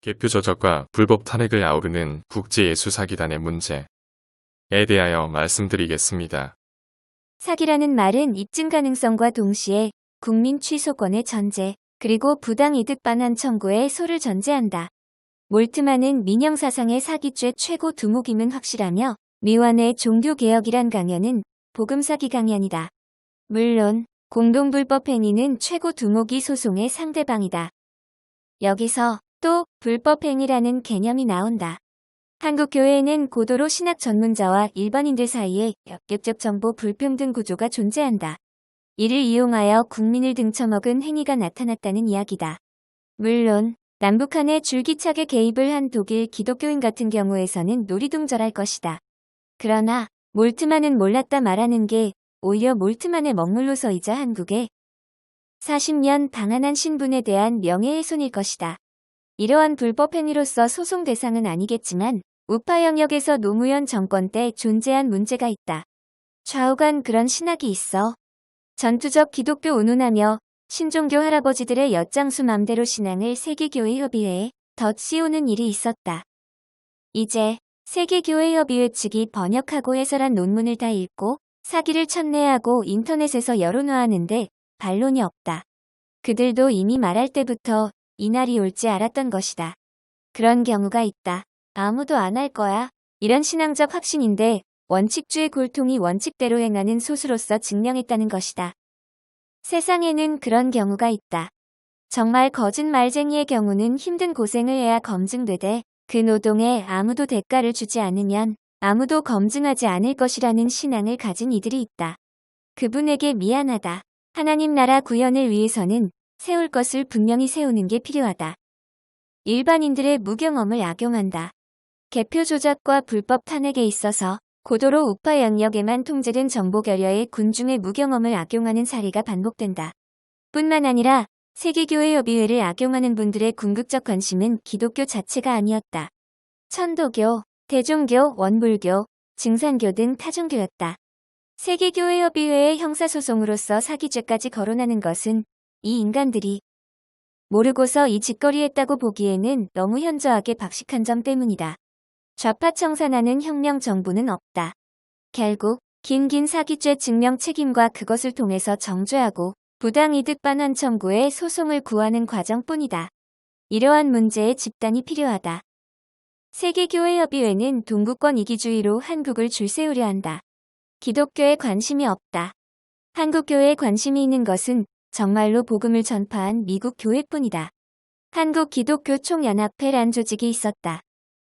개표 조작과 불법 탄핵을 아우르는 국제예수사기단의 문제에 대하여 말씀드리겠습니다. 사기라는 말은 입증 가능성과 동시에 국민 취소권의 전제, 그리고 부당이득 반환 청구의 소를 전제한다. 몰트만은 민영사상의 사기죄 최고 두목임은 확실하며 미완의 종교개혁이란 강연은 복음사기 강연이다. 물론 공동불법 행위는 최고 두목이 소송의 상대방이다. 여기서 또 불법 행위라는 개념이 나온다. 한국 교회에는 고도로 신학 전문자와 일반인들 사이에 역겹적 정보 불평등 구조가 존재한다. 이를 이용하여 국민을 등쳐먹은 행위가 나타났다는 이야기다. 물론 남북한에 줄기차게 개입을 한 독일 기독교인 같은 경우에서는 놀이동절할 것이다. 그러나 몰트만은 몰랐다 말하는 게 오히려 몰트만의 먹물로서이자 한국의 40년 방한한 신분에 대한 명예훼손일 것이다. 이러한 불법 행위로서 소송 대상은 아니겠지만 우파 영역에서 노무현 정권 때 존재한 문제가 있다. 좌우간 그런 신학이 있어. 전투적 기독교 운운하며 신종교 할아버지들의 엿장수 맘대로 신앙을 세계교회협의회에 덧씌우는 일이 있었다. 이제 세계교회협의회 측이 번역하고 해설한 논문을 다 읽고 사기를 첨예하고 인터넷에서 여론화하는데 반론이 없다. 그들도 이미 말할 때부터 이날이 올지 알았던 것이다. 그런 경우가 있다. 아무도 안 할 거야. 이런 신앙적 확신인데 원칙주의 골통이 원칙대로 행하는 소수로서 증명했다는 것이다. 세상에는 그런 경우가 있다. 정말 거짓말쟁이의 경우는 힘든 고생을 해야 검증되되 그 노동에 아무도 대가를 주지 않으면 아무도 검증하지 않을 것이라는 신앙을 가진 이들이 있다. 그분에게 미안하다. 하나님 나라 구현을 위해서는 세울 것을 분명히 세우는 게 필요하다. 일반인들의 무경험을 악용한다. 개표 조작과 불법 탄핵에 있어서 고도로 우파 영역에만 통제된 정보 결여에 군중의 무경험을 악용하는 사례가 반복된다. 뿐만 아니라 세계교회협의회를 악용하는 분들의 궁극적 관심은 기독교 자체가 아니었다. 천도교, 대종교, 원불교, 증산교 등 타종교였다. 세계교회협의회의 형사소송으로서 사기죄까지 거론하는 것은 이 인간들이 모르고서 이 짓거리 했다고 보기에는 너무 현저하게 박식한 점 때문이다. 좌파 청산하는 혁명 정부는 없다. 결국 긴 사기죄 증명 책임과 그것을 통해서 정죄하고 부당이득 반환 청구에 소송을 구하는 과정뿐이다. 이러한 문제에 집단이 필요하다. 세계교회협의회는 동구권 이기주의로 한국을 줄세우려 한다. 기독교에 관심이 없다. 한국교회에 관심이 있는 것은 정말로 복음을 전파한 미국 교회뿐이다. 한국기독교총연합회란 조직이 있었다.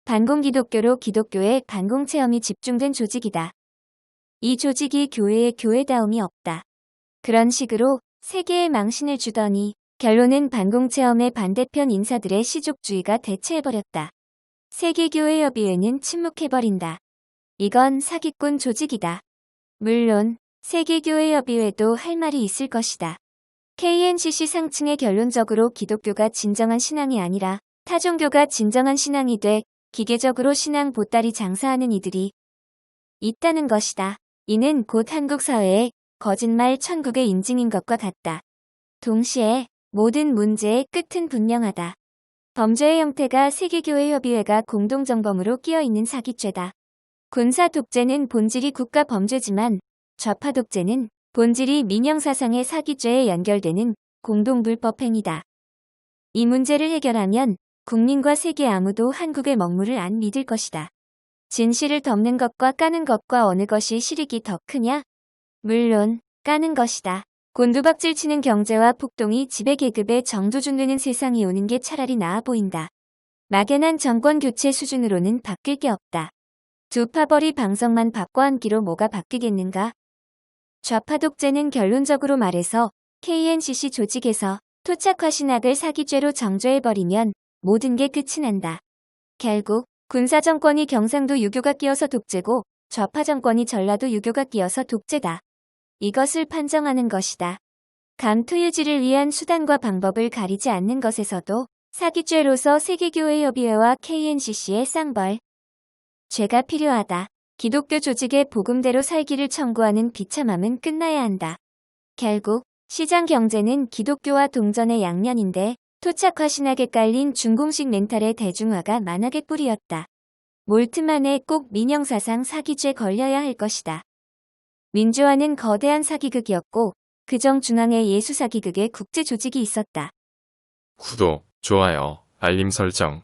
반공기독교로 기독교의 반공체험이 집중된 조직이다. 이 조직이 교회에 교회다움이 없다. 그런 식으로 세계에 망신을 주더니 결론은 반공체험의 반대편 인사들의 시족주의가 대체해버렸다. 세계교회협의회는 침묵해버린다. 이건 사기꾼 조직이다. 물론 세계교회협의회도 할 말이 있을 것이다. KNCC 상층의 결론적으로 기독교가 진정한 신앙이 아니라 타종교가 진정한 신앙이 돼 기계적으로 신앙 보따리 장사하는 이들이 있다는 것이다. 이는 곧 한국 사회의 거짓말 천국의 인증인 것과 같다. 동시에 모든 문제의 끝은 분명하다. 범죄의 형태가 세계교회협의회가 공동정범으로 끼어있는 사기죄다. 군사 독재는 본질이 국가 범죄지만 좌파 독재는 본질이 민영사상의 사기죄에 연결되는 공동불법 행위다. 이 문제를 해결하면 국민과 세계 아무도 한국의 먹물을 안 믿을 것이다. 진실을 덮는 것과 까는 것과 어느 것이 실익이 더 크냐? 물론 까는 것이다. 곤두박질 치는 경제와 폭동이 지배계급에 정조준되는 세상이 오는 게 차라리 나아 보인다. 막연한 정권 교체 수준으로는 바뀔 게 없다. 두 파벌이 방석만 바꿔 앉기로 뭐가 바뀌겠는가? 좌파 독재는 결론적으로 말해서 KNCC 조직에서 토착화 신학을 사기죄로 정죄해버리면 모든 게 끝이 난다. 결국 군사정권이 경상도 유교가 끼어서 독재고 좌파 정권이 전라도 유교가 끼어서 독재다. 이것을 판정하는 것이다. 감투 유지를 위한 수단과 방법을 가리지 않는 것에서도 사기죄로서 세계교회협의회와 KNCC의 쌍벌 죄가 필요하다. 기독교 조직의 복음대로 살기를 청구하는 비참함은 끝나야 한다. 결국 시장 경제는 기독교와 동전의 양면인데 토착화 신학에 깔린 중공식 멘탈의 대중화가 만학의 뿌리였다. 몰트만에 꼭 민영사상 사기죄 걸려야 할 것이다. 민주화는 거대한 사기극이었고 그 중앙에 예수사기극의 국제조직이 있었다. 구독, 좋아요, 알림 설정